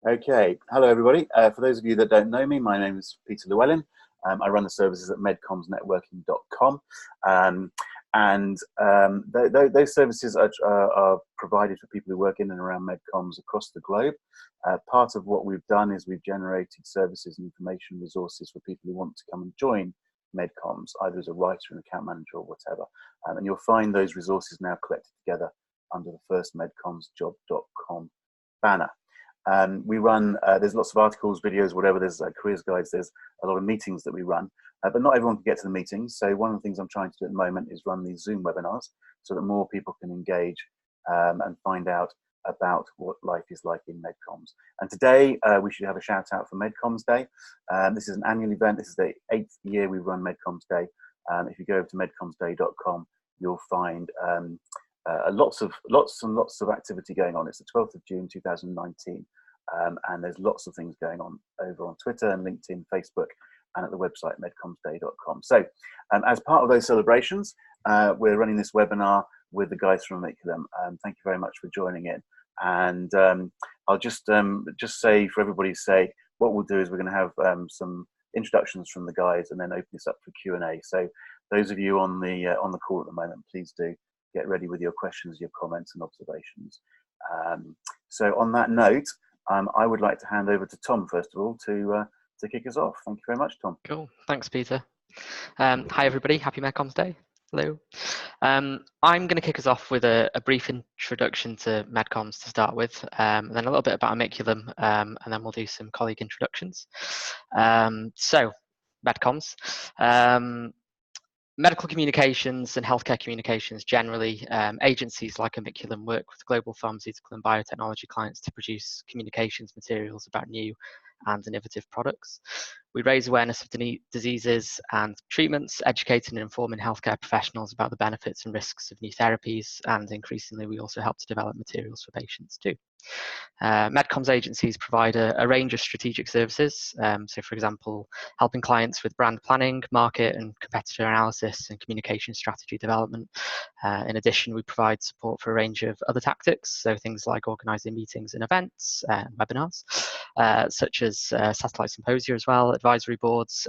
Okay, hello everybody. For those of you that don't know me, my name is Peter Llewellyn. I run the services at MedComsNetworking.com, those services are provided for people who work in and around MedComs across the globe. Part of what we've done is we've generated services and information resources for people who want to come and join MedComs, either as a writer, an account manager, or whatever. And you'll find those resources now collected together under the FirstMedCommsJob.com banner. We run, there's lots of articles, videos, whatever, there's careers guides, there's a lot of meetings that we run, but not everyone can get to the meetings. So one of the things I'm trying to do at the moment is run these Zoom webinars so that more people can engage and find out about what life is like in MedComs. And today we should have a shout out for MedComs Day. This is an annual event. This is the 8th year we run MedComs Day. If you go over to medcomsday.com, you'll find lots and lots of activity going on. It's the 12th of June 2019, and there's lots of things going on over on Twitter and LinkedIn, Facebook, and at the website medcomsday.com. So as part of those celebrations, we're running this webinar with the guys from AMICULUM. Thank you very much for joining in. And I'll just say, for everybody's sake, what we'll do is we're going to have some introductions from the guys and then open this up for Q&A. So those of you on the call at the moment, please do get ready with your questions, your comments and observations. So on that note, I would like to hand over to Tom, first of all, to kick us off. Thank you very much, Tom. Cool, thanks Peter. Hi everybody, happy MedComs Day. Hello. I'm going to kick us off with a brief introduction to MedComs to start with, and then a little bit about AMICULUM, and then we'll do some colleague introductions. So, MedComs. Medical communications and healthcare communications generally, agencies like AMICULUM work with global pharmaceutical and biotechnology clients to produce communications materials about new and innovative products. We raise awareness of diseases and treatments, educating and informing healthcare professionals about the benefits and risks of new therapies, and increasingly we also help to develop materials for patients too. MedComs agencies provide a range of strategic services, so for example, helping clients with brand planning, market and competitor analysis and communication strategy development. In addition, we provide support for a range of other tactics, so things like organising meetings and events, webinars, such as satellite symposia as well, advisory boards.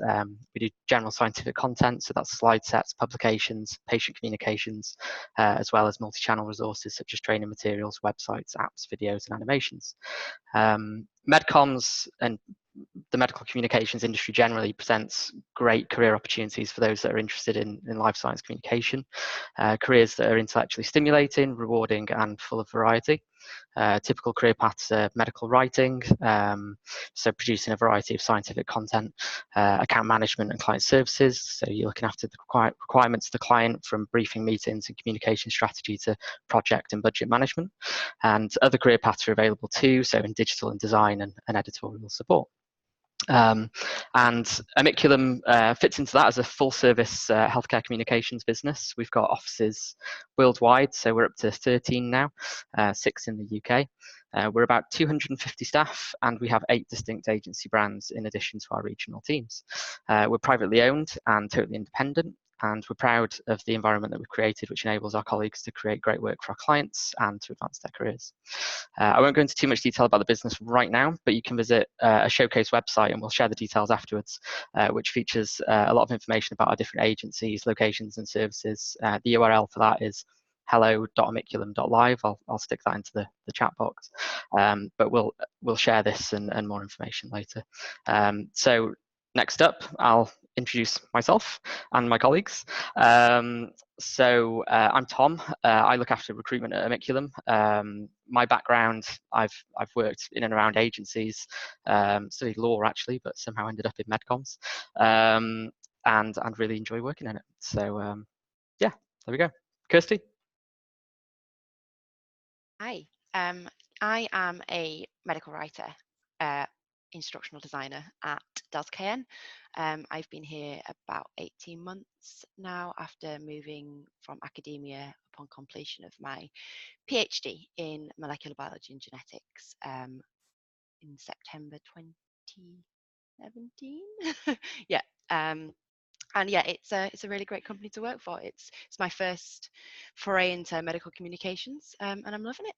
We do general scientific content, so that's slide sets, publications, patient communications, as well as multi-channel resources such as training materials, websites, apps, videos and animations. MedComs and the medical communications industry generally presents great career opportunities for those that are interested in life science communication, careers that are intellectually stimulating, rewarding and full of variety. Typical career paths are medical writing, so producing a variety of scientific content, account management and client services, so you're looking after the requirements of the client from briefing meetings and communication strategy to project and budget management. And other career paths are available too, so in digital and design and editorial support. And AMICULUM fits into that as a full-service healthcare communications business. We've got offices worldwide, so we're up to 13 now, 6 in the UK. We're about 250 staff, and we have 8 distinct agency brands in addition to our regional teams. We're privately owned and totally independent, and we're proud of the environment that we've created, which enables our colleagues to create great work for our clients and to advance their careers. I won't go into too much detail about the business right now, but you can visit a showcase website and we'll share the details afterwards, which features a lot of information about our different agencies, locations and services. The URL for that is hello.amiculum.live. I'll stick that into the chat box, but we'll share this and more information later. So next up, I'll introduce myself and my colleagues. I'm Tom. I look after recruitment at AMICULUM. My background, I've worked in and around agencies, studied law actually, but somehow ended up in MedComs, and really enjoy working in it. So yeah, there we go. Kirsty. Hi, I am a medical writer, instructional designer at Delta KN. I've been here about 18 months now after moving from academia upon completion of my PhD in molecular biology and genetics in September 2017. Yeah. And yeah, it's a really great company to work for. It's my first foray into medical communications, and I'm loving it.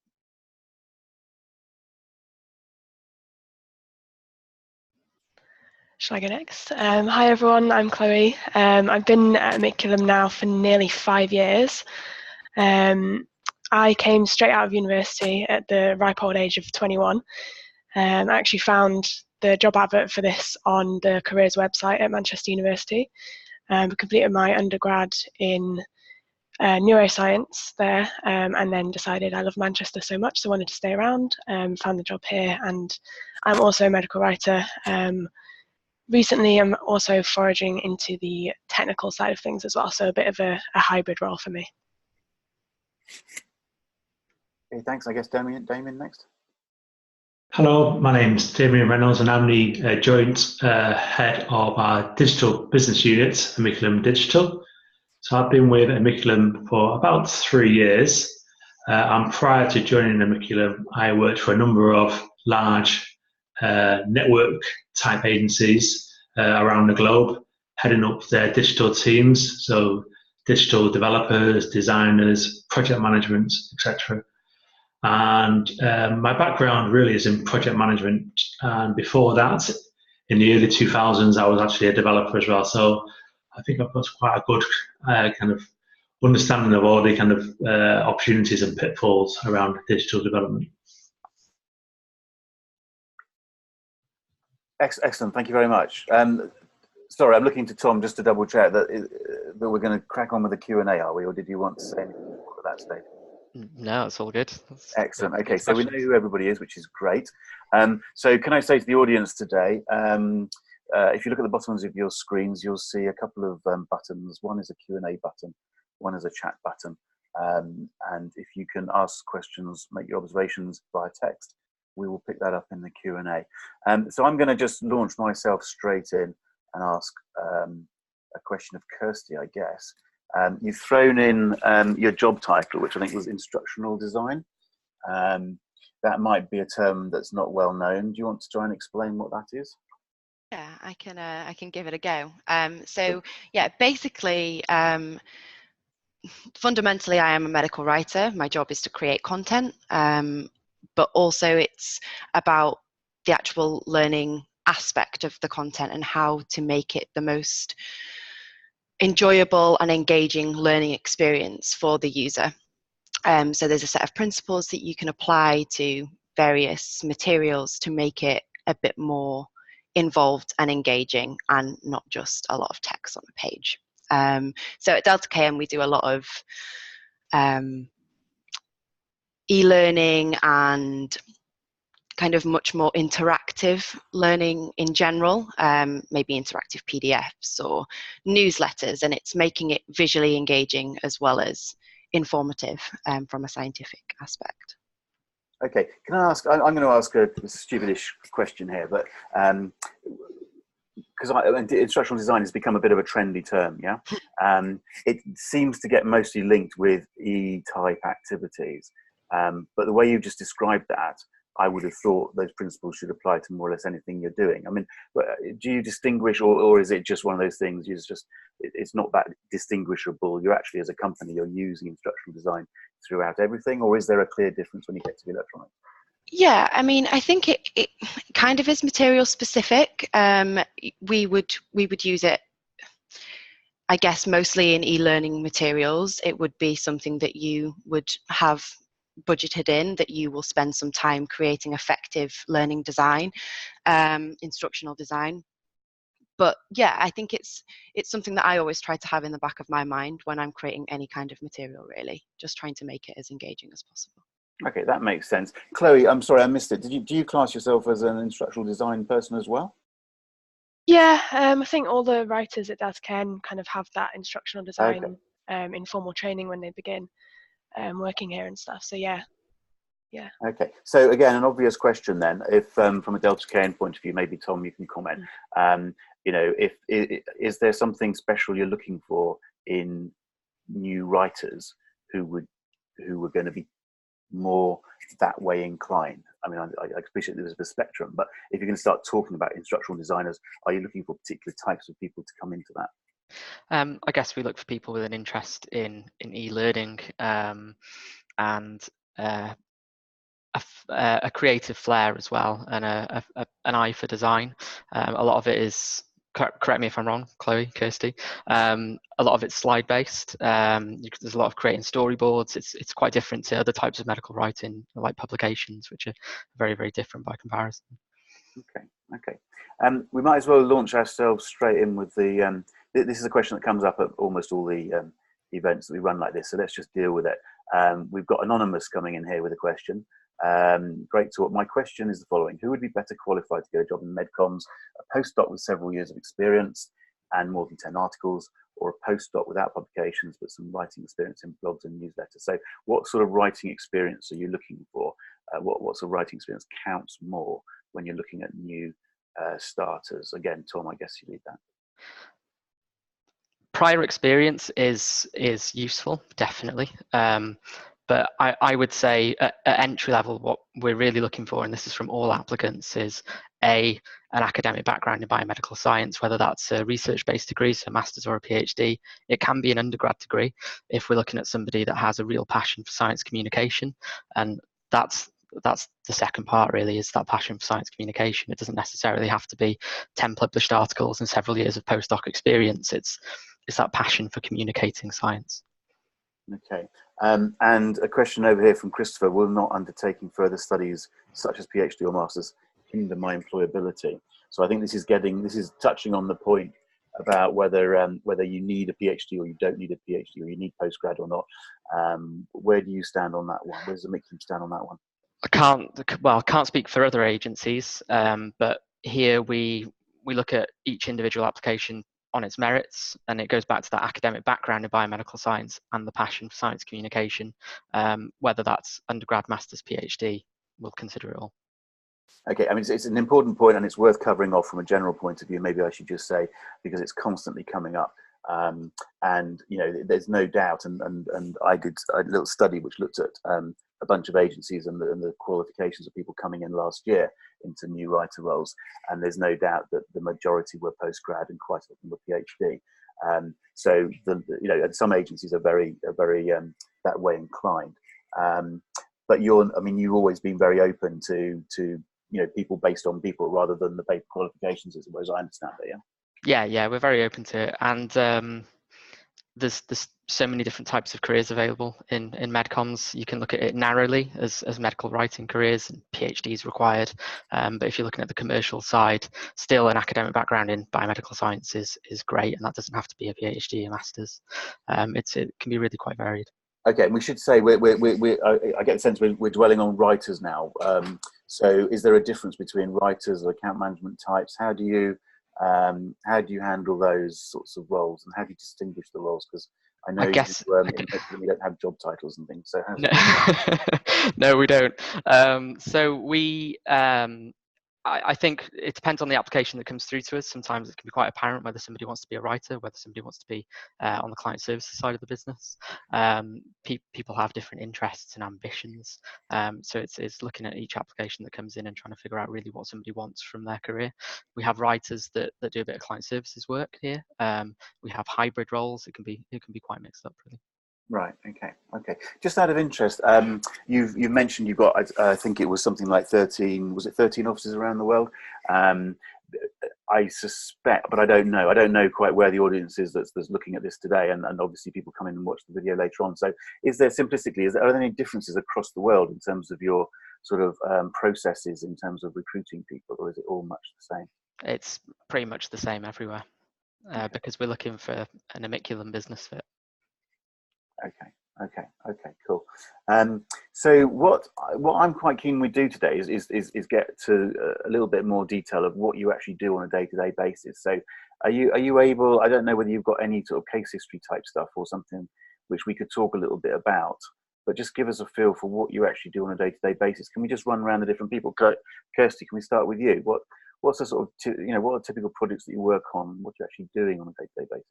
Shall I go next? Hi everyone, I'm Chloe. I've been at AMICULUM now for nearly 5 years. I came straight out of university at the ripe old age of 21. I actually found the job advert for this on the careers website at Manchester University. Completed my undergrad in neuroscience there, and then decided I love Manchester so much, so wanted to stay around. Found the job here, and I'm also a medical writer. Recently, I'm also foraging into the technical side of things as well, so a bit of a hybrid role for me. Okay, thanks. I guess Damian next. Hello, my name's Damian Reynolds and I'm the joint head of our digital business unit, AMICULUM Digital. So I've been with AMICULUM for about 3 years. And prior to joining AMICULUM, I worked for a number of large network type agencies around the globe, heading up their digital teams, so digital developers, designers, project management, etc. And my background really is in project management. And before that, in the early 2000s, I was actually a developer as well. So I think I've got quite a good kind of understanding of all the kind of opportunities and pitfalls around digital development. Excellent, thank you very much. Sorry, I'm looking to Tom just to double check that we're going to crack on with the Q&A, are we? Or did you want to say anything at that stage? No, it's all good. Excellent. Okay, so we know who everybody is, which is great. So can I say to the audience today, if you look at the bottoms of your screens, you'll see a couple of buttons. One is a Q&A button, one is a chat button. And if you can ask questions, make your observations via text, we will pick that up in the Q&A. So I'm going to just launch myself straight in and ask a question of Kirsty, I guess. You've thrown in your job title, which I think was instructional design. That might be a term that's not well known. Do you want to try and explain what that is? Yeah, I can give it a go. So yeah, basically, fundamentally, I am a medical writer. My job is to create content, but also it's about the actual learning aspect of the content and how to make it the most enjoyable and engaging learning experience for the user. So there's a set of principles that you can apply to various materials to make it a bit more involved and engaging and not just a lot of text on a page. So at Delta KM, we do a lot of e-learning and kind of much more interactive learning in general, maybe interactive PDFs or newsletters, and it's making it visually engaging as well as informative from a scientific aspect. Okay, can I ask, I'm going to ask a stupidish question here, but because instructional design has become a bit of a trendy term, yeah? It seems to get mostly linked with E-type activities, but the way you've just described that, I would have thought those principles should apply to more or less anything you're doing. I mean, do you distinguish, or is it just one of those things, it's not that distinguishable? You're actually, as a company, you're using instructional design throughout everything, or is there a clear difference when you get to the electronics? Yeah, I mean, I think it kind of is material specific. We would use it, I guess, mostly in e-learning materials. It would be something that you would have budgeted in, that you will spend some time creating effective learning design, instructional design. But yeah, I think it's something that I always try to have in the back of my mind when I'm creating any kind of material, really, just trying to make it as engaging as possible. Okay, that makes sense. Chloe, I'm sorry, I missed it. Do you class yourself as an instructional design person as well? Yeah, I think all the writers at Delta KM kind of have that instructional design informal training when they begin working here and stuff. So yeah. Okay, so again, an obvious question then, if from a Delta KM point of view, maybe Tom, you can comment. You know, is there something special you're looking for in new writers who were going to be more that way inclined? I mean, I appreciate there's a spectrum, but if you're going to start talking about instructional designers, are you looking for particular types of people to come into that? I guess we look for people with an interest in e-learning, and a creative flair as well, and an eye for design. A lot of it is, correct me if I'm wrong, Chloe, Kirsty, a lot of it's slide based. There's a lot of creating storyboards. It's quite different to other types of medical writing, like publications, which are very, very different by comparison. Okay. We might as well launch ourselves straight in with the. This is a question that comes up at almost all the events that we run like this, so let's just deal with it. We've got Anonymous coming in here with a question. Great talk. My question is the following: who would be better qualified to get a job in MedComms? A postdoc with several years of experience and more than 10 articles, or a postdoc without publications but some writing experience in blogs and newsletters? So what sort of writing experience are you looking for? What sort of writing experience counts more when you're looking at new starters? Again, Tom, I guess you lead that. Prior experience is useful, definitely. But I would say at entry level, what we're really looking for, and this is from all applicants, is an academic background in biomedical science, whether that's a research-based degree, so a master's or a PhD. It can be an undergrad degree if we're looking at somebody that has a real passion for science communication, and that's the second part, really, is that passion for science communication. It doesn't necessarily have to be 10 published articles and several years of postdoc experience. It's that passion for communicating science. Okay. And a question over here from Christopher: will not undertaking further studies such as PhD or masters hinder my employability? So I think this is touching on the point about whether you need a PhD or you don't need a PhD, or you need postgrad or not. Where do you stand on that one? Where does AMICULUM stand on that one? I can't speak for other agencies, but here we look at each individual application on its merits, and it goes back to that academic background in biomedical science and the passion for science communication. Whether that's undergrad, master's, PhD, we'll consider it all. Okay, I mean, it's an important point, and it's worth covering off from a general point of view. Maybe I should just say, because it's constantly coming up. And you know, there's no doubt, and I did a little study which looked at a bunch of agencies and the qualifications of people coming in last year into new writer roles, and there's no doubt that the majority were postgrad and quite a lot were PhD. So and some agencies are very that way inclined. But you've always been very open to people based on people rather than the paper qualifications, as I understand it. Yeah, we're very open to it, and there's so many different types of careers available in MedComms. You can look at it narrowly as medical writing careers, and PhDs required. But if you're looking at the commercial side, still an academic background in biomedical science is great, and that doesn't have to be a PhD or master's. It can be really quite varied. Okay, and we should say I get the sense we're dwelling on writers now. So is there a difference between writers or account management types? How do you handle those sorts of roles, and how do you distinguish the roles? Because I know you don't have job titles and things. So no, we don't. So I think it depends on the application that comes through to us. Sometimes it can be quite apparent whether somebody wants to be a writer, whether somebody wants to be on the client services side of the business. People have different interests and ambitions. So it's looking at each application that comes in and trying to figure out really what somebody wants from their career. We have writers that do a bit of client services work here. We have hybrid roles. It can be quite mixed up, really. Right. Okay. Just out of interest, you've mentioned you've got, I think it was something like 13. Was it 13 offices around the world? I suspect, but I don't know. I don't know quite where the audience is that's looking at this today, and obviously people come in and watch the video later on. So, are there any differences across the world in terms of your sort of processes in terms of recruiting people, or is it all much the same? It's pretty much the same everywhere, because we're looking for an AMICULUM business fit. Okay, cool. So what I'm quite keen we do today is get to a little bit more detail of what you actually do on a day-to-day basis. So are you able, I don't know whether you've got any sort of case history type stuff or something which we could talk a little bit about, but just give us a feel for what you actually do on a day-to-day basis. Can we just run around the different people? Kirsty, can we start with you? What's the sort of, what are typical projects that you work on? What you're actually doing on a day-to-day basis?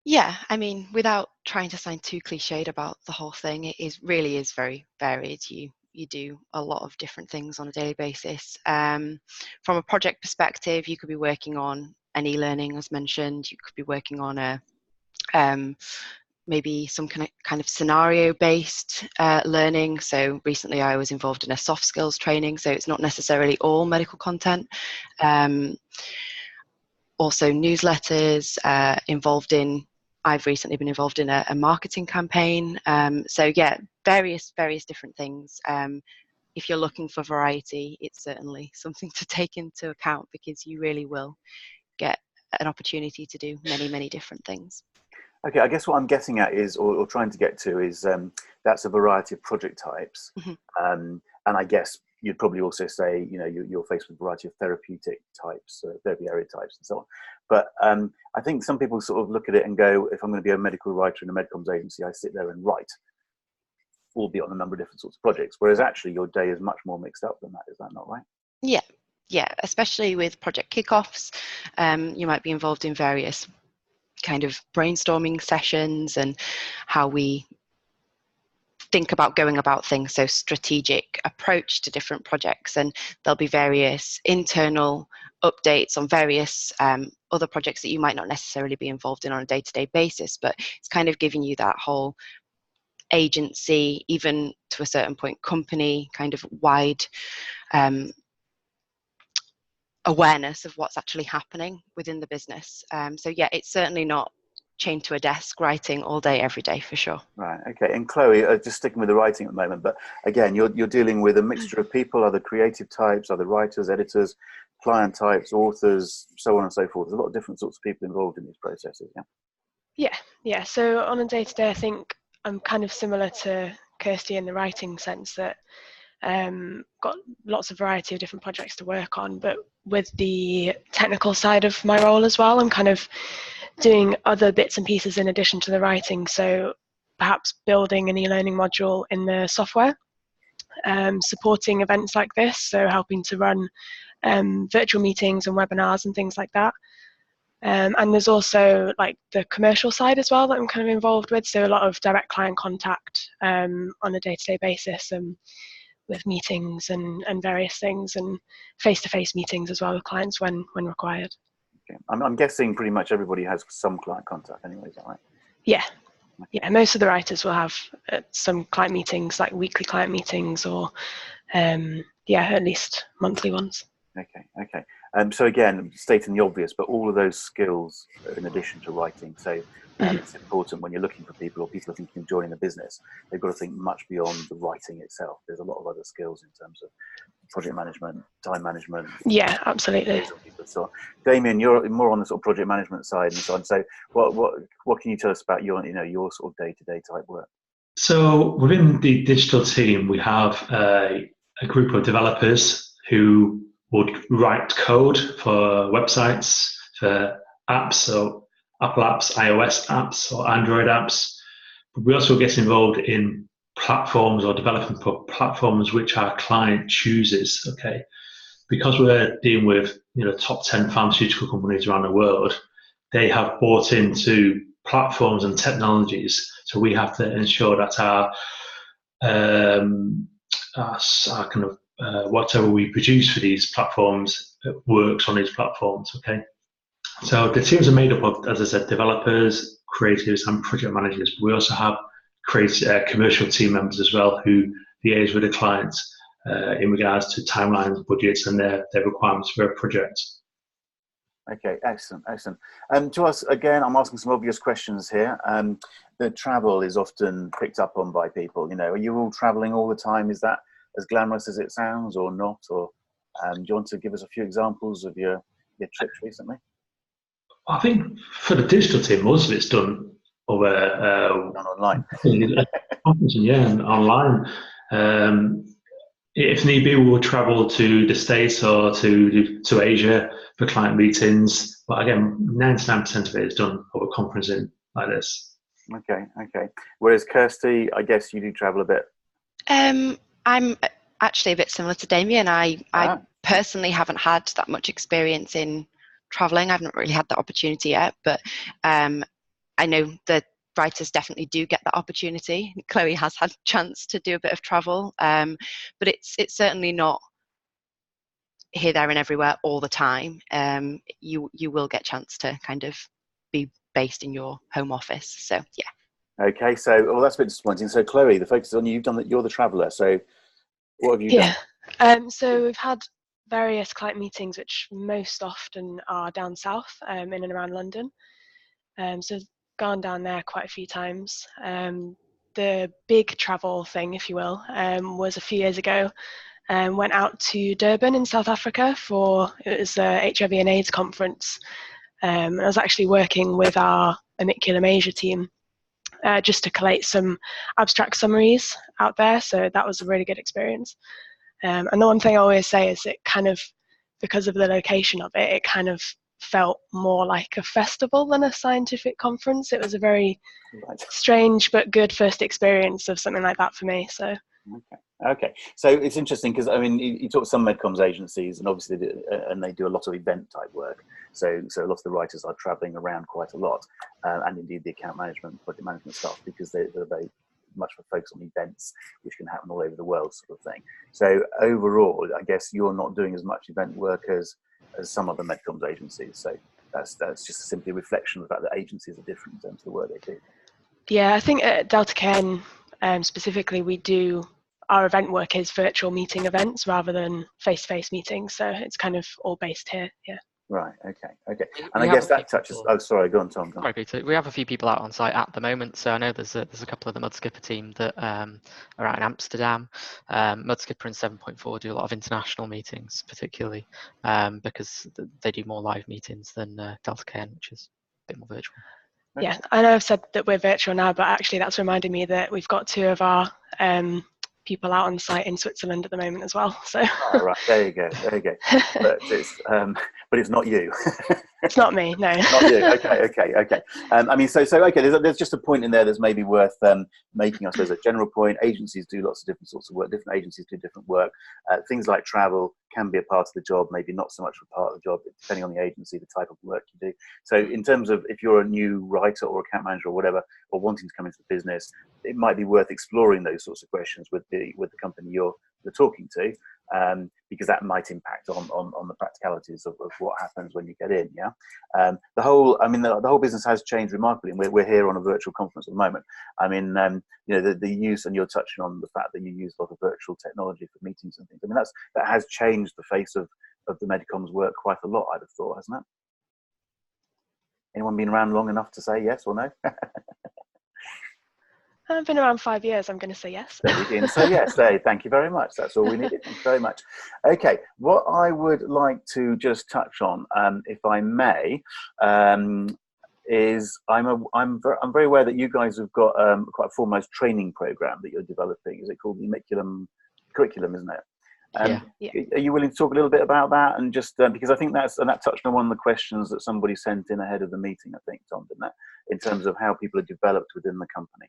Yeah, I mean, without trying to sound too cliched about the whole thing, it really is very varied. You do a lot of different things on a daily basis. From a project perspective, you could be working on an e-learning, as mentioned. You could be working on maybe some kind of scenario-based learning. So recently I was involved in a soft skills training, so it's not necessarily all medical content. Also newsletters, I've recently been involved in a marketing campaign. So yeah, various different things. If you're looking for variety, it's certainly something to take into account, because you really will get an opportunity to do many different things. Okay, I guess what I'm getting at is, or trying to get to is, that's a variety of project types. And I guess you'd probably also say, you know, you're faced with a variety of therapeutic types, therapy area types and so on. But I think some people sort of look at it and go, if I'm going to be a medical writer in a MedComms agency, I sit there and write, albeit on a number of different sorts of projects, whereas actually your day is much more mixed up than that. Is that not right? Yeah, especially with project kickoffs. You might be involved in various kind of brainstorming sessions and how we think about going about things, so strategic approach to different projects, and there'll be various internal updates on various other projects that you might not necessarily be involved in on a day-to-day basis, but it's kind of giving you that whole agency, even to a certain point company, kind of wide awareness of what's actually happening within the business. So yeah, it's certainly not chained to a desk writing all day every day, for sure. Right, okay. And Chloe, just sticking with the writing at the moment, but again, you're dealing with a mixture of people, other creative types, other writers, editors, client types, authors, so on and so forth. There's a lot of different sorts of people involved in these processes. Yeah. So on a day-to-day, I think I'm kind of similar to Kirsty in the writing sense that got lots of variety of different projects to work on, but with the technical side of my role as well, I'm kind of doing other bits and pieces in addition to the writing. So perhaps building an e-learning module in the software, supporting events like this, so helping to run virtual meetings and webinars and things like that. And there's also like the commercial side as well that I'm kind of involved with, so a lot of direct client contact on a day-to-day basis, with meetings and various things, and face-to-face meetings as well with clients when required. Okay. I'm guessing pretty much everybody has some client contact anyway, is that right? Yeah, most of the writers will have some client meetings, like weekly client meetings, or at least monthly ones. Okay. So again, stating the obvious, but all of those skills are in addition to writing. So it's important when you're looking for people, or people are thinking of joining a business, they've got to think much beyond the writing itself. There's a lot of other skills in terms of project management, time management. Yeah, absolutely. So, Damian, you're more on the sort of project management side and so on. So what can you tell us about your sort of day-to-day type work? So within the digital team, we have a group of developers who would write code for websites, for apps, so Apple apps, iOS apps, or Android apps. But we also get involved in platforms or developing for platforms which our client chooses. Okay, because we're dealing with top 10 pharmaceutical companies around the world, they have bought into platforms and technologies. So we have to ensure that our kind of whatever we produce for these platforms works on these platforms. Okay, so the teams are made up of, as I said, developers, creatives, and project managers. But we also have commercial team members as well who liaise with the clients in regards to timelines, budgets, and their requirements for a project. Okay, excellent. To us, again, I'm asking some obvious questions here. The travel is often picked up on by people. Are you all traveling all the time? Is that as glamorous as it sounds, or not? Or do you want to give us a few examples of your trips recently? I think for the digital team, most of it's done over done online. And online. If need be, we'll travel to the States or to Asia for client meetings. But again, 99% of it is done over conferencing like this. Okay. Whereas Kirsty, I guess you do travel a bit. I'm actually a bit similar to Damian. I personally haven't had that much experience in traveling. I haven't really had that opportunity yet, but I know that writers definitely do get that opportunity. Chloe has had a chance to do a bit of travel, but it's certainly not here, there, and everywhere all the time. You will get a chance to kind of be based in your home office. So yeah. Okay, so well, that's a bit disappointing. So Chloe, the focus is on you. You've done that. You're the traveller. So what have you done? So we've had various client meetings, which most often are down south, in and around London. So gone down there quite a few times. The big travel thing, if you will, was a few years ago. Went out to Durban in South Africa it was the HIV and AIDS conference. I was actually working with our AMICULUM Asia team just to collate some abstract summaries out there. So that was a really good experience. And the one thing I always say is it kind of, because of the location of it, it kind of felt more like a festival than a scientific conference. It was a very strange but good first experience of something like that for me. So. Okay. So it's interesting because I mean, you talk to some MedComms agencies, and obviously, they do a lot of event type work. So a lot of the writers are travelling around quite a lot, and indeed the account management, project management staff, because they're very much of a focus on events, which can happen all over the world, sort of thing. So overall, I guess you're not doing as much event work as some other MedComms agencies. So that's just simply a reflection of the fact that agencies are different in terms of the work they do. Yeah, I think at Delta Cairn specifically, our event work is virtual meeting events rather than face-to-face meetings. So it's kind of all based here. Yeah. Right. Okay. And I guess that touches. Oh, sorry. Go on, Tom. Go on. Sorry, Peter. We have a few people out on site at the moment. So I know there's a couple of the Mudskipper team that are out in Amsterdam. Mudskipper and 7.4 do a lot of international meetings, particularly because they do more live meetings than Delta Cairn, which is a bit more virtual. Okay. Yeah, I know I've said that we're virtual now, but actually that's reminded me that we've got two of our people out on site in Switzerland at the moment as well. So. Oh, right, there you go. But it's not you. It's not me, no. Not you. Okay. I mean, so okay. There's just a point in there that's maybe worth making. I suppose a general point. Agencies do lots of different sorts of work. Different agencies do different work. Things like travel can be a part of the job, maybe not so much a part of the job, depending on the agency, the type of work you do. So in terms of if you're a new writer or account manager or whatever, or wanting to come into the business, it might be worth exploring those sorts of questions with the company you're talking to, because that might impact on the practicalities of what happens when you get in. Yeah, the whole business has changed remarkably, and we're here on a virtual conference at the moment. I mean, the use, and you're touching on the fact that you use a lot of virtual technology for meetings and things. I mean, that has changed the face of the MedComms work quite a lot, I'd have thought, hasn't it? Anyone been around long enough to say yes or no? I've been around 5 years. I'm going to say yes. There we go. So yes, thank you very much. That's all we needed. Thank you very much. Okay, what I would like to just touch on, if I may, is I'm very aware that you guys have got quite a formalised training program that you're developing. Is it called the AMICULUM curriculum? Isn't it? Yeah. Are you willing to talk a little bit about that, and just because I think that touched on one of the questions that somebody sent in ahead of the meeting, I think, Tom, didn't it? In terms of how people are developed within the company.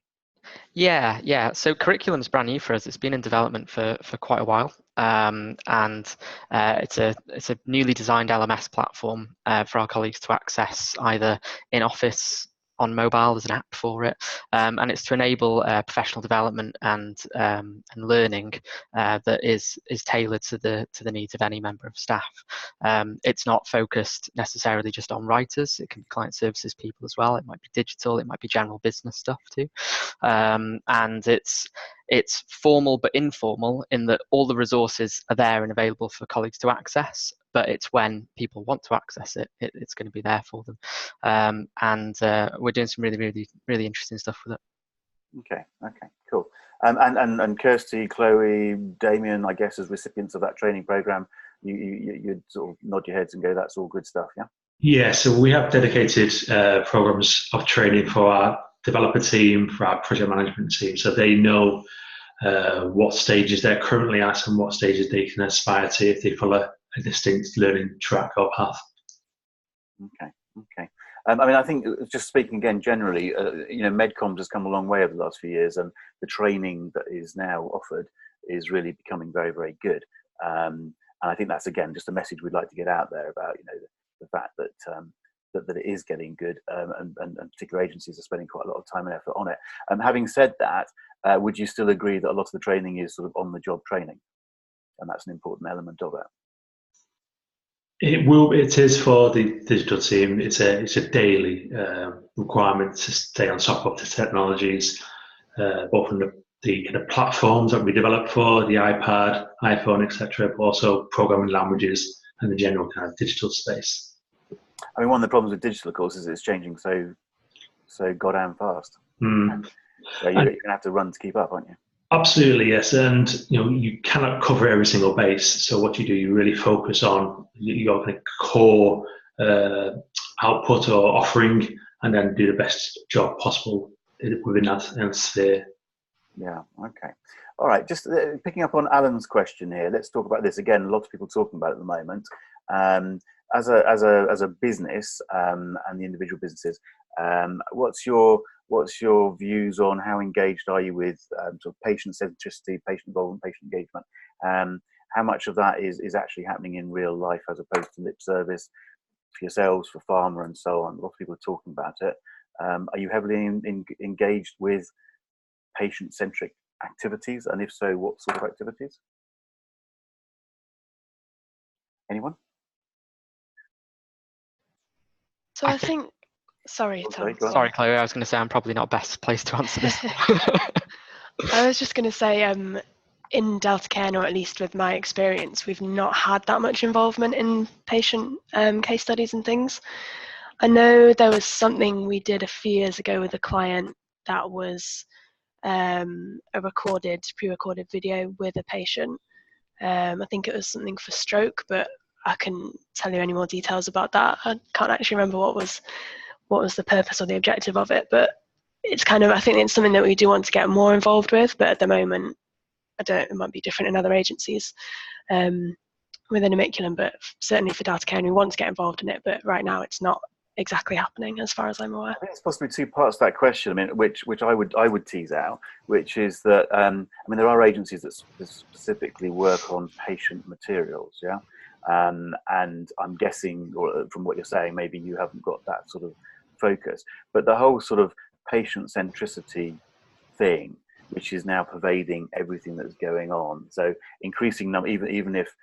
Yeah. So curriculum's brand new for us. It's been in development for quite a while, and it's a newly designed LMS platform for our colleagues to access either in office, on mobile. There's an app for it, and it's to enable professional development and learning that is tailored to the needs of any member of staff. It's not focused necessarily just on writers. It can be client services people as well. It might be digital. It might be general business stuff too, and it's formal but informal in that all the resources are there and available for colleagues to access, but it's when people want to access it, it's going to be there for them. And we're doing some really interesting stuff with it. Okay, cool. And Kirsty, Chloe, Damian, I guess, as recipients of that training program, you'd sort of nod your heads and go, that's all good stuff, yeah? Yeah, so we have dedicated programs of training for our developer team, for our project management team, so they know what stages they're currently at and what stages they can aspire to if they follow a distinct learning track or path. Okay. I mean, I think just speaking again generally, MedComms has come a long way over the last few years, and the training that is now offered is really becoming very, very good. And I think that's again just a message we'd like to get out there about the fact that that it is getting good, and particular agencies are spending quite a lot of time and effort on it. Having said that, would you still agree that a lot of the training is sort of on-the-job training, and that's an important element of it? It is for the digital team. It's a daily requirement to stay on top of the technologies, both on the kind of platforms that we develop for the iPad, iPhone, etc., but also programming languages and the general kind of digital space. I mean, one of the problems with digital, of course, is it's changing so goddamn fast. Mm. So you're going to have to run to keep up, aren't you? Absolutely, yes. And you cannot cover every single base. So what you do, you really focus on your kind of core output or offering, and then do the best job possible within that sphere. Yeah. Okay. All right. Just picking up on Alan's question here. Let's talk about this again. Lots of people talking about it at the moment. As a business and the individual businesses, what's your views on how engaged are you with sort of patient centricity, patient involvement, patient engagement? How much of that is actually happening in real life as opposed to lip service for yourselves, for pharma, and so on? Lots of people are talking about it. Are you heavily engaged with patient-centric activities, and if so, what sort of activities? Anyone? So I think, sorry, Tom. Sorry, Chloe, I was going to say I'm probably not best placed to answer this. I was just going to say, in Delta Care, or at least with my experience, we've not had that much involvement in patient case studies and things. I know there was something we did a few years ago with a client that was a pre-recorded video with a patient. I think it was something for stroke, but I couldn't tell you any more details about that. I can't actually remember what was the purpose or the objective of it, but it's kind of, I think it's something that we do want to get more involved with, but at the moment, I don't know, it might be different in other agencies within AMICULUM, but certainly for Data Care, we want to get involved in it, but right now it's not exactly happening as far as I'm aware. I think it's possibly two parts to that question. I mean, which I would tease out, which is that I mean, there are agencies that specifically work on patient materials, yeah, and I'm guessing, or from what you're saying, maybe you haven't got that sort of focus, but the whole sort of patient centricity thing, which is now pervading everything that's going on. So increasing number, even if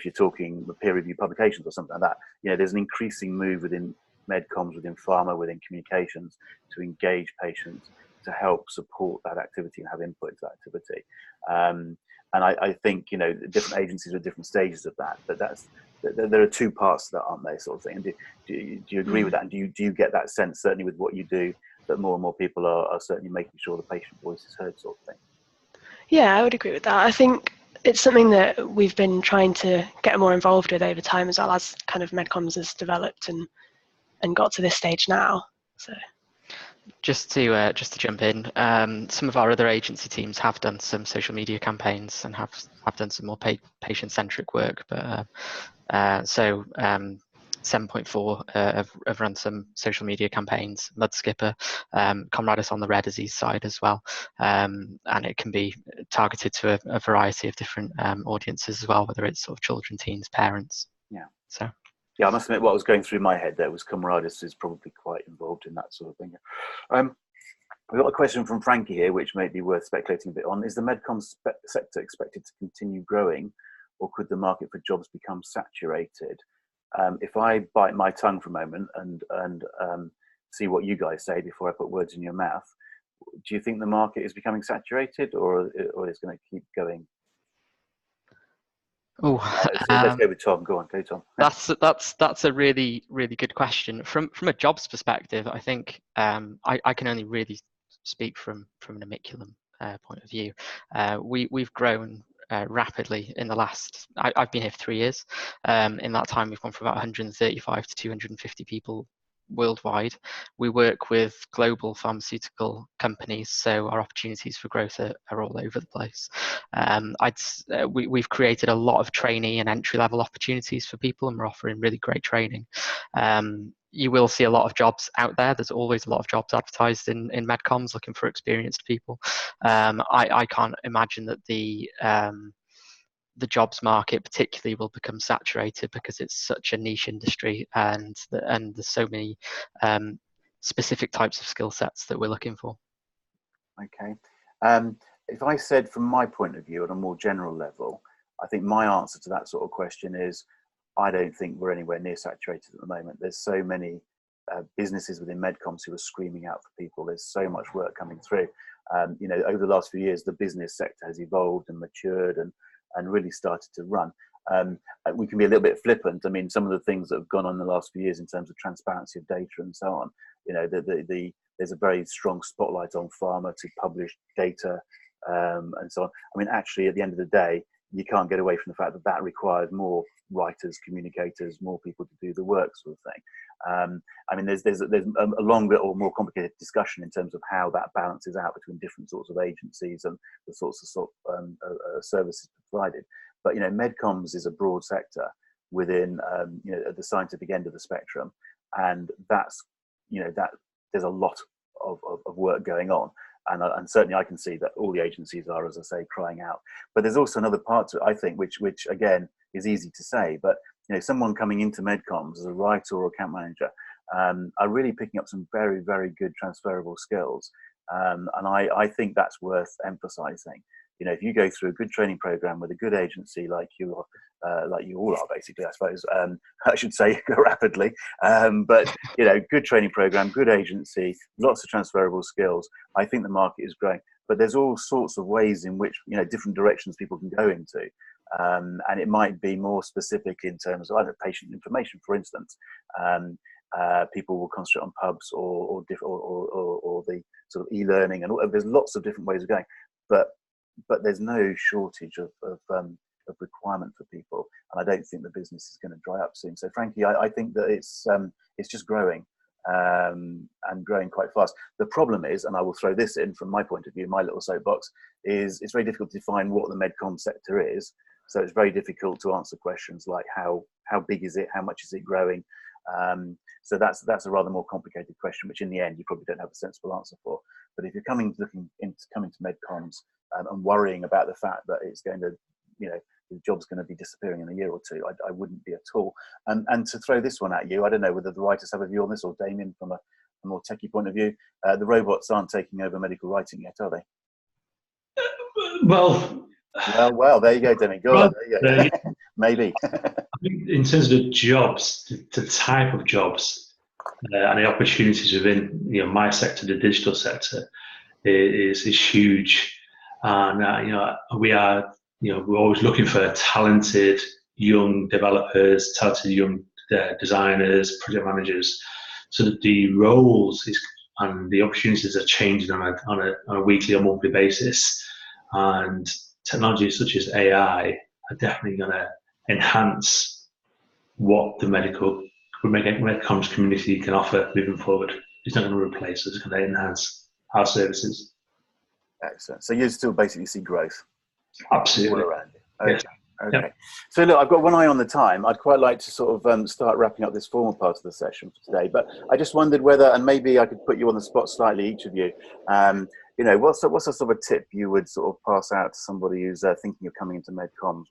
you're talking peer-reviewed publications or something like that, there's an increasing move within MedComms, within pharma, within communications, to engage patients, to help support that activity and have input into that activity. And I think different agencies are at different stages of that, but there are two parts to that, aren't they, sort of thing. And do you agree with that? And do you get that sense, certainly with what you do, that more and more people are certainly making sure the patient voice is heard, sort of thing? Yeah, I would agree with that. I think it's something that we've been trying to get more involved with over time, as well as kind of MedComms has developed and got to this stage now. So just to jump in, some of our other agency teams have done some social media campaigns and have done some more patient-centric work, but 7.4 have run some social media campaigns. Mudskipper, Comrades on the Rare Disease side as well, and it can be targeted to a variety of different audiences as well, whether it's sort of children, teens, parents. Yeah. So. Yeah, I must admit, what was going through my head there was Comrades is probably quite involved in that sort of thing. We've got a question from Frankie here, which may be worth speculating a bit on. Is the MedComms sector expected to continue growing, or could the market for jobs become saturated? If I bite my tongue for a moment and see what you guys say before I put words in your mouth, do you think the market is becoming saturated, or is it going to keep going? Oh, let's go with Tom. Go on, Tom. That's a really, really good question. From a jobs perspective, I think I can only really speak from an AMICULUM point of view. We've grown rapidly in the last. I've been here for 3 years. In that time, we've gone from about 135 to 250 people worldwide. We work with global pharmaceutical companies, so our opportunities for growth are all over the place. We've created a lot of trainee and entry-level opportunities for people, and we're offering really great training. You will see a lot of jobs out there. There's always a lot of jobs advertised in MedComms looking for experienced people. I can't imagine that the jobs market particularly will become saturated, because it's such a niche industry, and there's so many specific types of skill sets that we're looking for. Okay. If I said from my point of view at a more general level, I think my answer to that sort of question is, I don't think we're anywhere near saturated at the moment. There's so many businesses within MedComms who are screaming out for people. There's so much work coming through. You know, over the last few years, the business sector has evolved and matured and really started to run. We can be a little bit flippant. I mean, some of the things that have gone on in the last few years in terms of transparency of data and so on, you know, there's a very strong spotlight on pharma to publish data and so on. I mean, actually, at the end of the day, you can't get away from the fact that that requires more writers, communicators, more people to do the work, sort of thing. I mean, there's a longer or more complicated discussion in terms of how that balances out between different sorts of agencies and the sorts of services provided. But, you know, MedComms is a broad sector within, you know, at the scientific end of the spectrum, and that's, you know, that there's a lot of work going on. And certainly I can see that all the agencies are, as I say, crying out. But there's also another part to it, I think, which again is easy to say, but you know, someone coming into MedComms as a writer or account manager are really picking up some very, very good transferable skills. And I think that's worth emphasizing. You know, if you go through a good training program with a good agency like you all are, basically, I suppose, I should say rapidly, but you know, good training program, good agency, lots of transferable skills. I think the market is growing, but there's all sorts of ways in which, you know, different directions people can go into, and it might be more specific in terms of either patient information, for instance. People will concentrate on pubs or the sort of e-learning, and there's lots of different ways of going, but there's no shortage of requirement for people, and I don't think the business is going to dry up soon. So frankly, I think that it's just growing and growing quite fast. The problem is, and I will throw this in from my point of view, my little soapbox, is it's very difficult to define what the medcom sector is. So it's very difficult to answer questions like how big is it, how much is it growing. So that's a rather more complicated question, which in the end you probably don't have a sensible answer for. But if you're coming to medcoms and worrying about the fact that it's going to, you know, the job's going to be disappearing in a year or two, I wouldn't be at all. And to throw this one at you, I don't know whether the writers have a view on this, or Damian from a more techie point of view. The robots aren't taking over medical writing yet, are they? Well, there you go, Damian. Go on. There you go. Maybe. I think in terms of the jobs, the type of jobs and the opportunities within, you know, my sector, the digital sector, is huge. And you know, we're always looking for talented young developers, talented young designers, project managers, so that the roles and the opportunities are changing on a weekly or monthly basis. And technologies such as AI are definitely going to enhance what the medcoms community can offer moving forward. It's not going to replace us, it's going to enhance our services. Excellent. So you still basically see growth? Absolutely. All around it. Okay. Yes. Okay. Yep. So look, I've got one eye on the time. I'd quite like to sort of start wrapping up this formal part of the session for today, but I just wondered whether, and maybe I could put you on the spot slightly, each of you, you know, what's a sort of a tip you would sort of pass out to somebody who's thinking of coming into medcoms?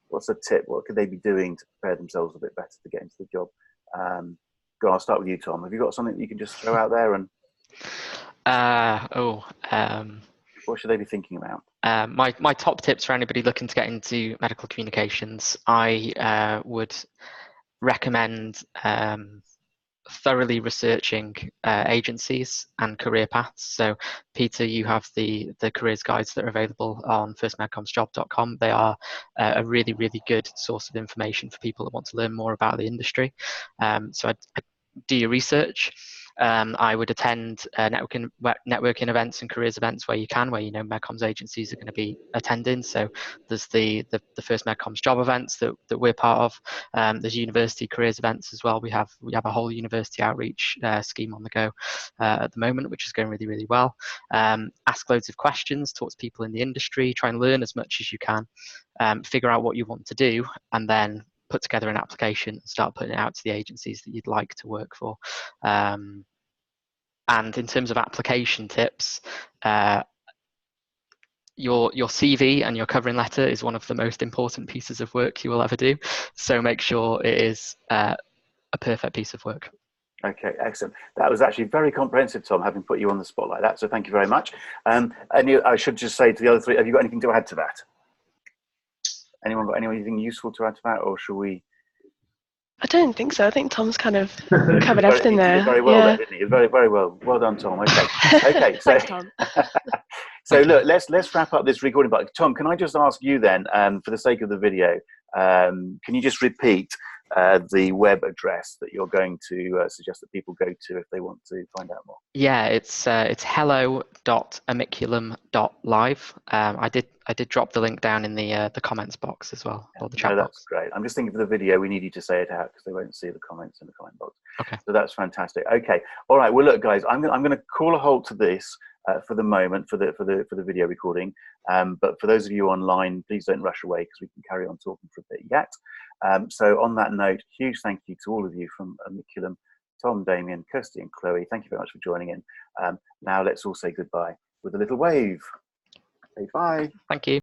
What's a tip? What could they be doing to prepare themselves a bit better to get into the job? Go on, I'll start with you, Tom. Have you got something that you can just throw out there? And what should they be thinking about? My top tips for anybody looking to get into medical communications, I would recommend thoroughly researching agencies and career paths. So Peter, you have the careers guides that are available on FirstMedCommsJob.com. They are a really, really good source of information for people that want to learn more about the industry. So I'd do your research. I would attend networking events and careers events where you can, where you know medcoms agencies are going to be attending. So there's the first medcoms job events that we're part of. There's university careers events as well. We have a whole university outreach scheme on the go at the moment, which is going really, really well. Ask loads of questions, talk to people in the industry, try and learn as much as you can, figure out what you want to do, and then put together an application and start putting it out to the agencies that you'd like to work for. And in terms of application tips, your CV and your covering letter is one of the most important pieces of work you will ever do. So make sure it is a perfect piece of work. Okay, excellent. That was actually very comprehensive, Tom, having put you on the spot like that. So thank you very much. And I should just say to the other three, have you got anything to add to that? Anyone got anything useful to add to that, or shall we I don't think so. I think Tom's kind of covered everything there. He did very well there, didn't he? Very, very well. Well done, Tom. Okay. Okay. So, Thanks, Tom. So look, let's wrap up this recording. But Tom, can I just ask you then, for the sake of the video, can you just repeat the web address that you're going to suggest that people go to if they want to find out more? Yeah, it's hello.amiculum.live. I did drop the link down in the comments box as well, or the chat box. That's great. I'm just thinking for the video, we need you to say it out because they won't see the comments in the comment box. Okay. So that's fantastic. Okay. All right. Well, look, guys, I'm going to call a halt to this for the moment for the video recording. But for those of you online, please don't rush away because we can carry on talking for a bit yet. So on that note, huge thank you to all of you from AMICULUM, Tom, Damian, Kirsty, and Chloe. Thank you very much for joining in. Now let's all say goodbye with a little wave. Say bye. Thank you.